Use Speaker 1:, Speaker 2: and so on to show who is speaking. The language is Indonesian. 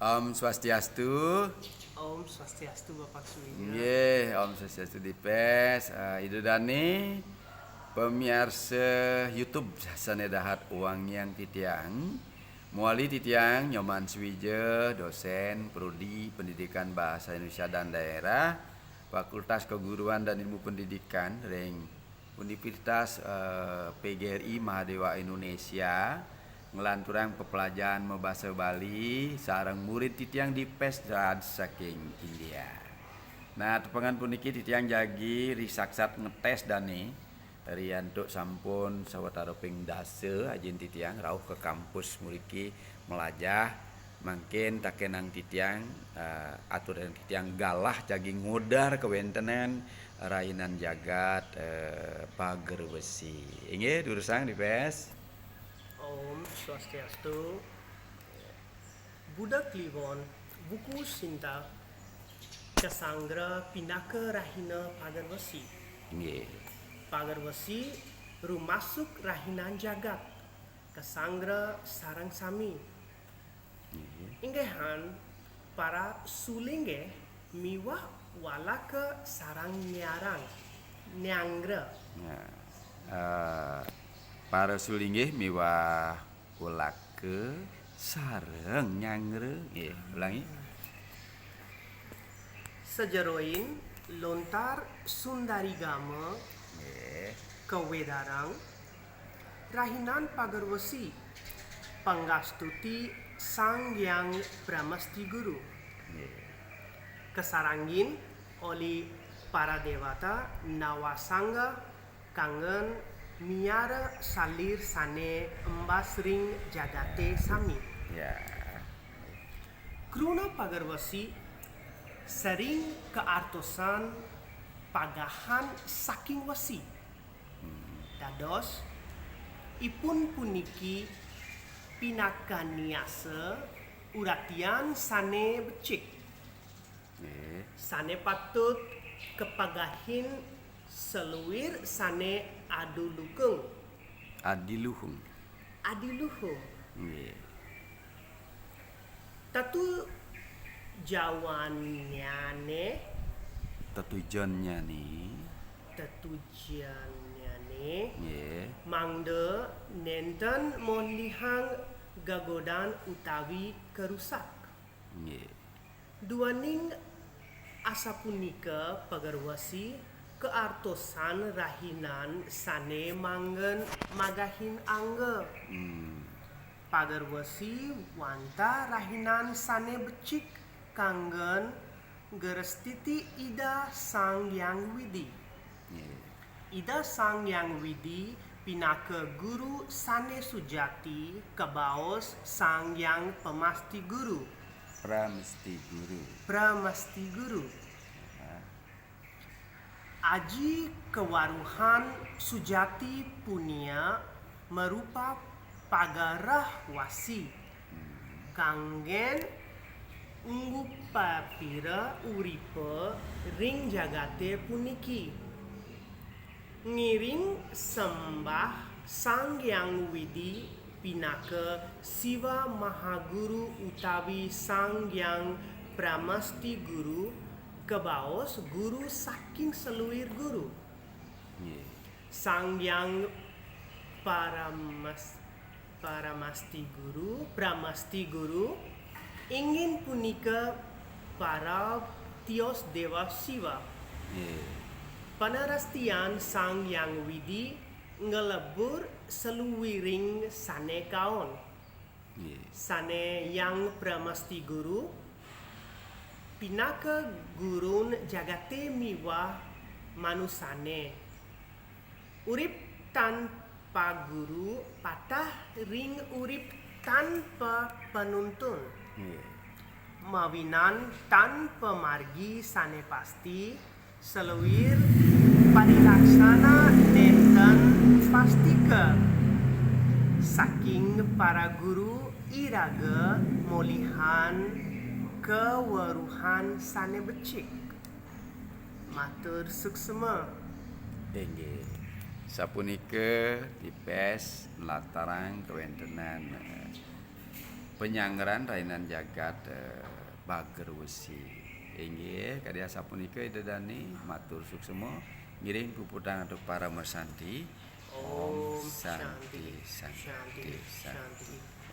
Speaker 1: Om Swastiastu.
Speaker 2: Om Swastiastu Bapak Suwija.
Speaker 1: Nggih, Om Swastiastu dipes. Idodane pemirsa YouTube sanedahat uang yang titiang. Muali titiang Nyoman Suwija, dosen prodi Pendidikan Bahasa Indonesia dan Daerah, Fakultas Keguruan dan Ilmu Pendidikan ring Universitas PGRI Mahadewa Indonesia. Ngelanturang pepelajaran membahasa Bali sareng murid titiang di Pesdad saking India. Nah, tepangan puniki titiang jagi risaksat ngetes dani riantuk sampun sawetara ping dase ajin titiang rauh ke kampus muriki melajah mangkin takenang titiang aturan titiang galah jagi ngodar kewentenan rainan jagat pager besi. Inggih durusang di PS.
Speaker 2: Om Swastiastu. Budak Kliwon, buku Sinta, Kasanggra Pinaka Rahina Pagarwasi.
Speaker 1: Nggih.
Speaker 2: Pagarwasi rumasuk rahinan jagat. Kasanggra sarang sami. Inggehan para sulingge miwah walaka sarang nyangra.
Speaker 1: Nah, para sulinggih miwah ulake sareng nyangre. Nggih, ulangi.
Speaker 2: Sejeroin lontar Sundarigama
Speaker 1: Nggih.
Speaker 2: Kewedarang Rahinan Pagarwasi Panggastuti Sang Yang Pramasti Guru
Speaker 1: Nggih.
Speaker 2: Kesarangin oleh para dewata Nawasangga Kangen Miara Salir Sane Embasring Jagate Sami
Speaker 1: Ya.
Speaker 2: Kruna Pagarwasi sering keartosan pagahan saking wasi dados ipun puniki pinakaniase uratian sane becik
Speaker 1: Nggih.
Speaker 2: sane patut kepagahin seluir sane adulukung
Speaker 1: Adiluhung.
Speaker 2: adiluhung
Speaker 1: Nggih.
Speaker 2: tatu jawannyane
Speaker 1: Tetujonnya nih.
Speaker 2: tetujannya
Speaker 1: Nggih.
Speaker 2: mangde nenten monlihang gagodan utawi kerusak
Speaker 1: Nggih.
Speaker 2: duaning asapunika pagarwasi keartosan rahinan sane manggen magahin angge pagarwasi wanta rahinan sane becik kanggen gerestiti Ida Sang Yang Widi
Speaker 1: Nggih.
Speaker 2: Ida Sang Yang Widi pinaka guru sane sujati kebaos Sang Yang Pemasti Guru
Speaker 1: Pramesti Guru.
Speaker 2: Pramasti Guru Aji kewaruhan sujati punia merupa pagarah wasi kanggen nggupapira uripe ring jagate puniki ngiring sembah Sang Yang Widi pinaka Siwa Mahaguru utawi Sang Yang Pramasti Guru kebaos guru saking seluir guru
Speaker 1: Nggih.
Speaker 2: Sang Yang Pramasti Guru ingin punika para tios dewa Siwa
Speaker 1: Nggih.
Speaker 2: panarastian Sang Yang Widi ngelebur seluwiring sane kaon
Speaker 1: Nggih.
Speaker 2: sane Yang Pramasti Guru pinaka gurun jagate miwah manusane urip tanpa guru patah ring urip tanpa penuntun
Speaker 1: Nggih.
Speaker 2: mawinan tanpa margi sane pasti seluir parilaksana nenten pastike saking para guru iraga molihan keweruhan sane becik matur suksema
Speaker 1: Nggih. Sapunika dipes melarang kewentenan penyanggeran rainan jagat bager wesi. Inggih kadya sapunika Idodani matur suksema ngiring puputang untuk para mersanti.
Speaker 2: Om
Speaker 1: Santi
Speaker 2: Shanti
Speaker 1: Santi
Speaker 2: Shanti
Speaker 1: Santi.
Speaker 2: Shanti.